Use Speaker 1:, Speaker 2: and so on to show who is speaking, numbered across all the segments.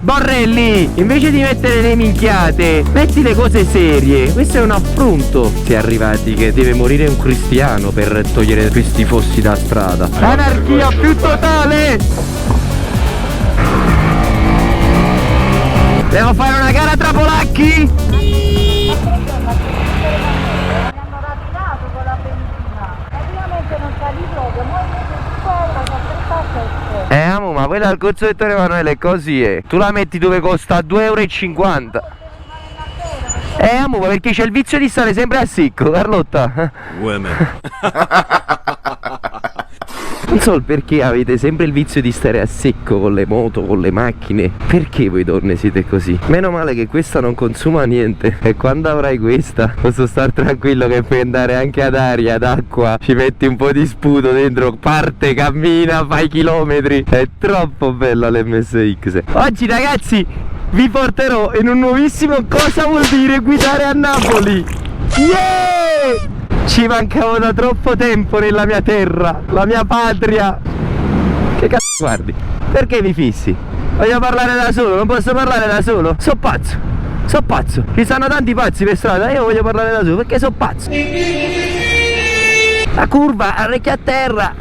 Speaker 1: Borrelli, invece di mettere le minchiate, metti le cose serie. Questo è un affronto. Si è arrivati che deve morire un cristiano per togliere questi fossi da strada. Anarchia più totale. Devo fare una gara tra polacchi? Amo, ma quella al corso Ettore Emanuele è così, tu la metti dove costa 2,50 euro. Amo, ma perché c'è il vizio di stare sempre a secco, Carlotta. Non so perché avete sempre il vizio di stare a secco con le moto, con le macchine. Perché voi donne siete così? Meno male che questa non consuma niente. E quando avrai questa posso star tranquillo che puoi andare anche ad aria, ad acqua. Ci metti un po' di sputo dentro, parte, cammina, fai chilometri. È troppo bella l'MSX. Oggi ragazzi vi porterò in un nuovissimo cosa vuol dire guidare a Napoli. Yeah! Ci mancavo da troppo tempo nella mia terra, la mia patria. Che cazzo guardi? Perché mi fissi? Voglio parlare da solo, non posso parlare da solo? So pazzo, so pazzo. Ci stanno tanti pazzi per strada, io voglio parlare da solo perché so pazzo. La curva, orecchia a terra.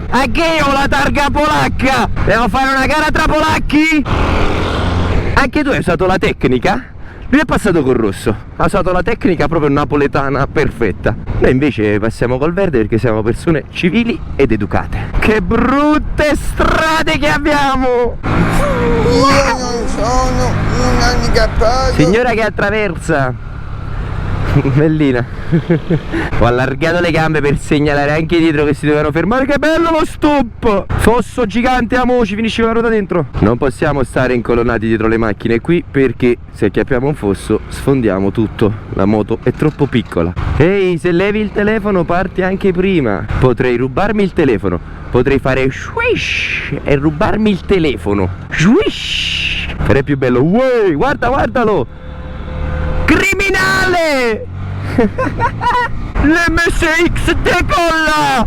Speaker 1: Anche io ho la targa polacca. Devo fare una gara tra polacchi? Anche tu hai usato la tecnica? Lui è passato col rosso, ha usato la tecnica proprio napoletana perfetta. Noi invece passiamo col verde perché siamo persone civili ed educate. Che brutte strade che abbiamo!
Speaker 2: Io non sono un handicappato.
Speaker 1: Signora che attraversa. Bellina. Ho allargato le gambe per segnalare anche dietro che si dovevano fermare. Che bello lo stop! Fosso gigante, amo, ci finisce con la ruota dentro. Non possiamo stare incolonnati dietro le macchine qui perché se acchiappiamo un fosso sfondiamo tutto. La moto è troppo piccola. Ehi, se levi il telefono parti anche prima. Potrei rubarmi il telefono. Potrei fare swish e rubarmi il telefono. Swish! Però è più bello. Uè, guarda, guardalo! Criminale! L'MSX decolla!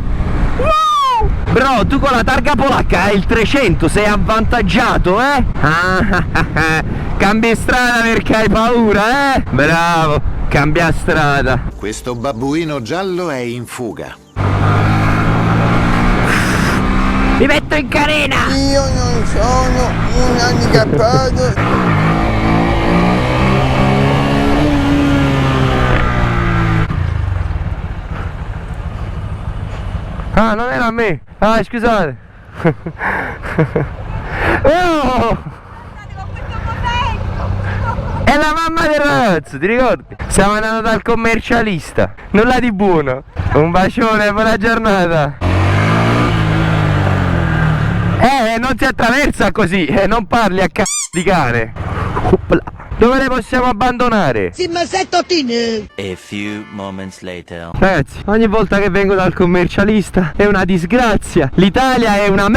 Speaker 1: Wow! Bro, tu con la targa polacca hai il 300, sei avvantaggiato, eh? Cambi strada perché hai paura, eh? Bravo, cambia strada.
Speaker 3: Questo babbuino giallo è in fuga.
Speaker 1: Mi metto in carena!
Speaker 2: Io non sono un handicappato.
Speaker 1: Ah, non era a me! Ah, scusate! Oh! È la mamma del ragazzo, ti ricordi? Stiamo andando dal commercialista. Nulla di buono. Un bacione, buona giornata. Non si attraversa così, non parli a di cane. Oppla. Dove le possiamo abbandonare?
Speaker 2: Sì, ma sei tottine.
Speaker 4: A few moments later.
Speaker 1: Ragazzi, ogni volta che vengo dal commercialista è una disgrazia. L'Italia è una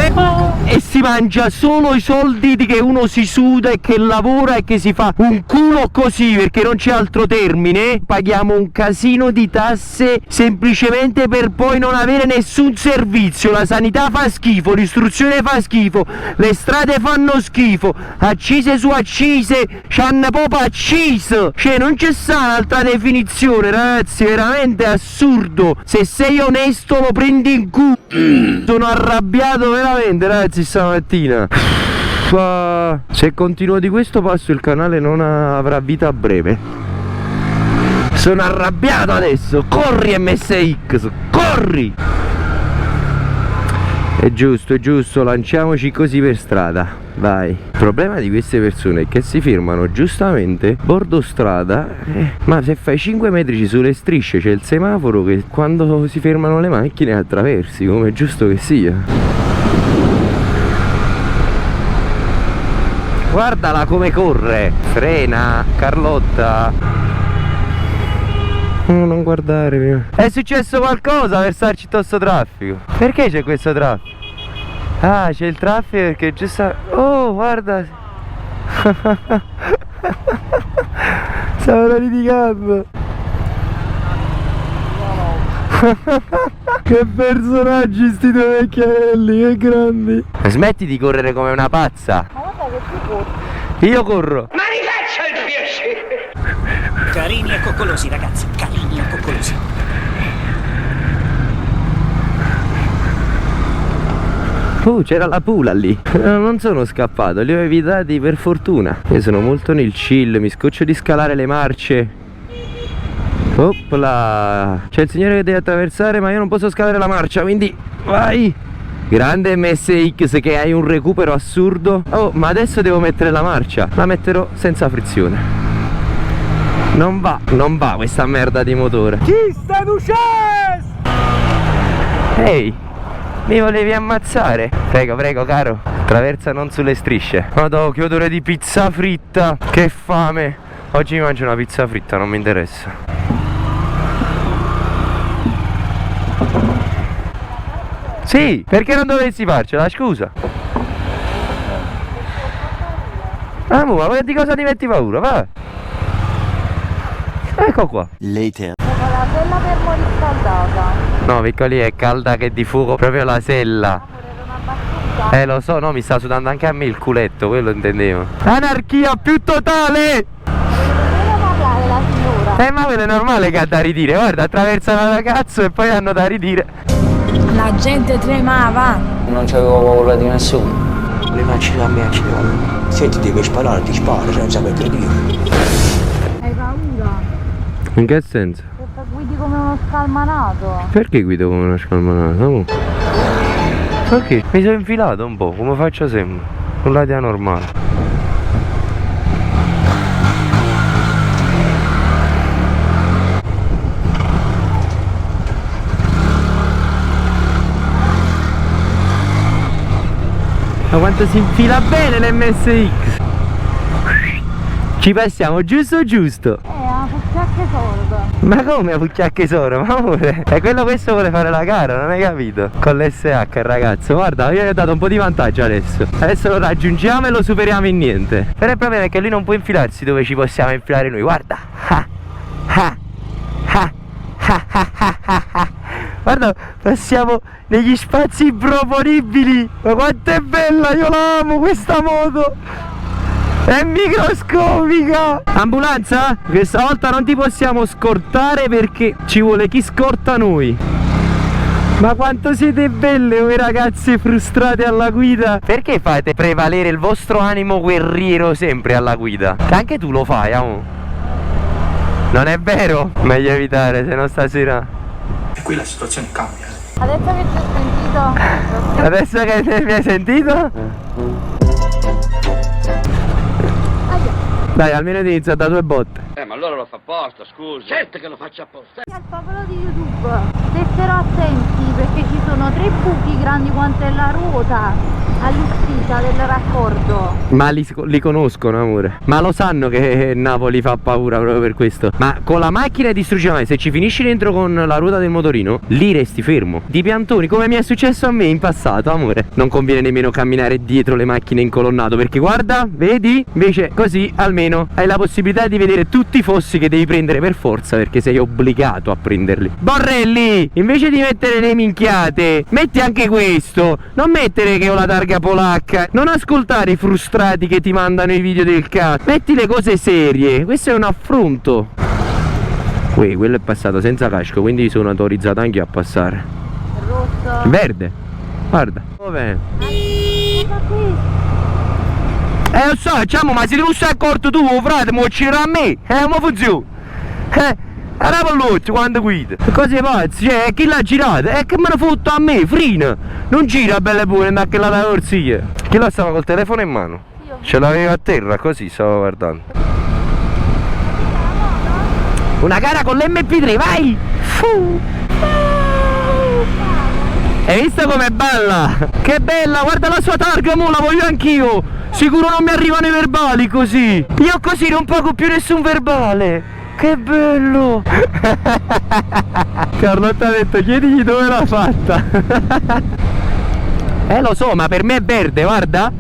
Speaker 1: e si mangia solo i soldi di che uno si suda e che lavora e che si fa un culo così, perché non c'è altro termine. Paghiamo un casino di tasse semplicemente per poi non avere nessun servizio. La sanità fa schifo, l'istruzione fa schifo, le strade fanno schifo, accise su accise, c'hanno proprio accise. Cioè non c'è sta un'altra definizione, ragazzi, veramente assurdo. Se sei onesto lo prendi in culo. Sono arrabbiato veramente, ragazzi, stamattina. Se continuo di questo passo il canale non avrà vita a breve. Sono arrabbiato adesso. Corri MSX, corri. È giusto, lanciamoci così per strada. Vai. Il problema di queste persone è che si fermano giustamente bordo strada, ma se fai 5 metri sulle strisce c'è il semaforo che quando si fermano le macchine attraversi, come è giusto che sia. Guardala come corre. Frena, Carlotta. Non guardare. È successo qualcosa per starci tutto sto traffico? Perché c'è questo traffico? Ah, c'è il traffico perché giusto... Oh, guarda. Stavano litigando. Che personaggi sti due vecchiarelli, che grandi. Smetti di correre come una pazza.
Speaker 5: Ma guarda che tu corri.
Speaker 1: Io corro.
Speaker 6: Carini e coccolosi, ragazzi, carini e coccolosi.
Speaker 1: C'era la pula lì. Non sono scappato, li ho evitati per fortuna. Io sono molto nel chill, mi scoccio di scalare le marce. Opla! C'è il signore che deve attraversare, ma io non posso scalare la marcia, quindi vai! Grande MSX che hai un recupero assurdo. Oh, ma adesso devo mettere la marcia. La metterò senza frizione. Non va questa merda di motore. Chi sta ducendo? Ehi, mi volevi ammazzare? Prego, prego, caro. Attraversa non sulle strisce. Madò, che odore di pizza fritta. Che fame. Oggi mi mangio una pizza fritta, non mi interessa. Sì, perché non dovessi farcela, scusa. Ah, ma di cosa ti metti paura? Va. Ecco qua.
Speaker 4: Later.
Speaker 5: La bella termoriscaldata.
Speaker 1: No, piccoli, è calda che di fuoco, proprio la sella.
Speaker 5: Era una battuta.
Speaker 1: Lo so, no, mi sta sudando anche a me il culetto, quello intendevo. Anarchia più totale!
Speaker 5: Voleva parlare la signora.
Speaker 1: Ma quello è normale che ha da ridire, guarda, attraversano la cazzo e poi hanno da ridire.
Speaker 5: La gente tremava.
Speaker 7: Non c'avevo paura di nessuno. Le facce da me accidenti. Se ti devi sparare, ti spari senza mettere Dio.
Speaker 5: Hai paura?
Speaker 1: In che senso?
Speaker 5: Perché guidi come uno scalmanato.
Speaker 1: Perché guido come una scalmanata? Oh. Perché? Mi sono infilato un po', come faccio sempre. Con la via normale. Ma quanto si infila bene l'MSX! Ci passiamo giusto giusto!
Speaker 5: A fucciacche sordo.
Speaker 1: Ma come a fucciacche solo? Ma amore! E questo vuole fare la gara, non hai capito? Con l'SH il ragazzo, guarda, io gli ho dato un po' di vantaggio adesso. Adesso lo raggiungiamo e lo superiamo in niente. Però il problema è che lui non può infilarsi dove ci possiamo infilare noi, guarda! Guarda, passiamo negli spazi improponibili. Ma quanto è bella, io la amo questa moto. È microscopica. Ambulanza, questa volta non ti possiamo scortare perché ci vuole chi scorta noi. Ma quanto siete belle voi ragazze frustrate alla guida. Perché fate prevalere il vostro animo guerriero sempre alla guida? Che anche tu lo fai, amo. Non è vero? Meglio evitare, se no stasera.
Speaker 8: E qui la situazione cambia.
Speaker 5: Adesso che ti ho sentito.
Speaker 1: Adesso che mi hai sentito? Dai, almeno ti inizia da 2 botte.
Speaker 9: Ma allora lo fa apposta, scusa. Certo che lo faccio apposta.
Speaker 5: Al popolo di YouTube, stessero attenti perché ci sono 3 buchi grandi quanto è la ruota all'uscita del raccordo.
Speaker 1: Ma li conoscono, amore. Ma lo sanno che Napoli fa paura proprio per questo. Ma con la macchina è distruggente. Se ci finisci dentro con la ruota del motorino, lì resti fermo. Di piantoni, come mi è successo a me in passato, amore. Non conviene nemmeno camminare dietro le macchine incolonnato, perché guarda, vedi? Invece così almeno hai la possibilità di vedere tutti i fossi che devi prendere per forza, perché sei obbligato a prenderli. Borrelli, invece di mettere le minchiate, metti anche questo. Non mettere che ho la targa polacca. Non ascoltare i frustrati che ti mandano i video del cazzo. Metti le cose serie. Questo è un affronto. Quello è passato senza casco, quindi sono autorizzato anche io a passare.
Speaker 5: Rosso.
Speaker 1: Verde. Guarda. Dov'è?
Speaker 5: Cosa qui?
Speaker 1: Lo so, diciamo, ma se non stai accorto tu, frate, mo c'era a me. Ma funziona. Era palluccio quando guida. Cose pazzi, cioè, chi l'ha girato? Che me ne fotto a me, frina. Non gira belle pure, andare che la da corsia. Chi la stava col telefono in mano?
Speaker 5: Io.
Speaker 1: Ce l'aveva a terra, così stavo guardando. Una gara con l'MP3, vai! Hai visto com'è bella? Che bella, guarda la sua targa, mo la voglio anch'io. Sicuro non mi arrivano i verbali così. Io così non pago più nessun verbale. Che bello. Carlotta ha detto chiedigli dove l'ha fatta. Lo so, ma per me è verde, guarda.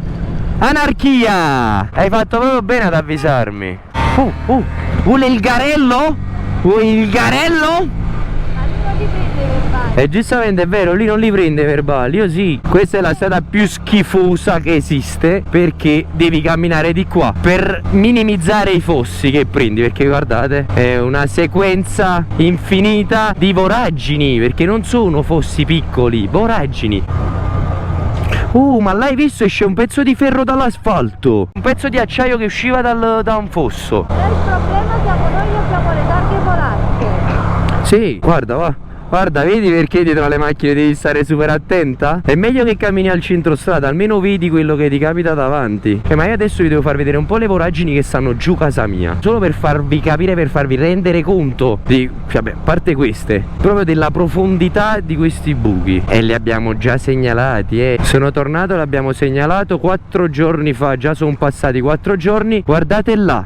Speaker 1: Anarchia. Hai fatto proprio bene ad avvisarmi. Vuole il garello? Vuoi il garello?
Speaker 5: Arriva di prendere verbali.
Speaker 1: E giustamente è vero, lì non li prende verbali, io sì. Questa è la strada più schifosa che esiste, perché devi camminare di qua per minimizzare i fossi che prendi, perché guardate, è una sequenza infinita di voragini, perché non sono fossi piccoli, voragini. Ma l'hai visto? Esce un pezzo di ferro dall'asfalto, un pezzo di acciaio che usciva da un fosso.
Speaker 5: E il problema siamo noi che abbiamo le targhe polacche.
Speaker 1: Sì, guarda, va. Guarda, vedi perché dietro alle macchine devi stare super attenta? È meglio che cammini al centro strada, almeno vedi quello che ti capita davanti. Ma io adesso vi devo far vedere un po' le voragini che stanno giù casa mia, solo per farvi capire, per farvi rendere conto di, vabbè, a parte queste, proprio della profondità di questi buchi. E li abbiamo già segnalati, Sono tornato, l'abbiamo segnalato 4 giorni fa, già sono passati 4 giorni. Guardate là.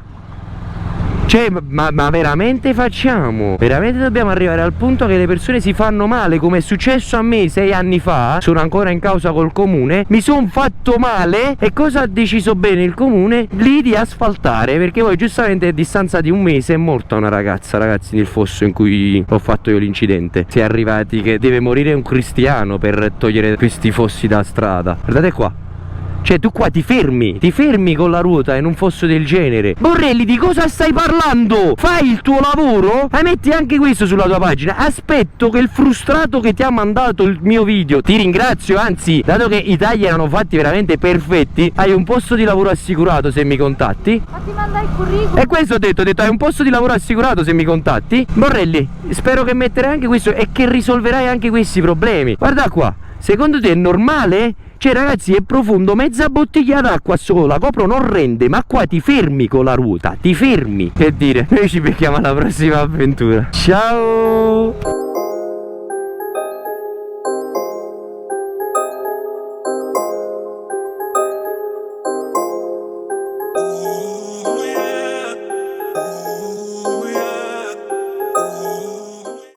Speaker 1: Cioè, ma veramente facciamo? Veramente dobbiamo arrivare al punto che le persone si fanno male, come è successo a me 6 anni fa? Sono ancora in causa col comune. Mi sono fatto male. E cosa ha deciso bene il comune? Lì di asfaltare, perché poi giustamente a distanza di un mese è morta una ragazza, ragazzi, nel fosso in cui ho fatto io l'incidente. Si è arrivati che deve morire un cristiano per togliere questi fossi da strada. Guardate qua. Cioè tu qua ti fermi con la ruota in un fosso del genere. Borrelli, di cosa stai parlando? Fai il tuo lavoro e metti anche questo sulla tua pagina. Aspetto che il frustrato che ti ha mandato il mio video, ti ringrazio, anzi, dato che i tagli erano fatti veramente perfetti, hai un posto di lavoro assicurato se mi contatti.
Speaker 5: Ma ti manda il curriculum.
Speaker 1: E questo ho detto hai un posto di lavoro assicurato se mi contatti. Borrelli, spero che metterai anche questo e che risolverai anche questi problemi. Guarda qua, secondo te è normale? Cioè ragazzi, è profondo, mezza bottiglia d'acqua solo, la copro non rende, ma qua ti fermi con la ruota, ti fermi. Che dire, noi ci becchiamo alla prossima avventura. Ciao!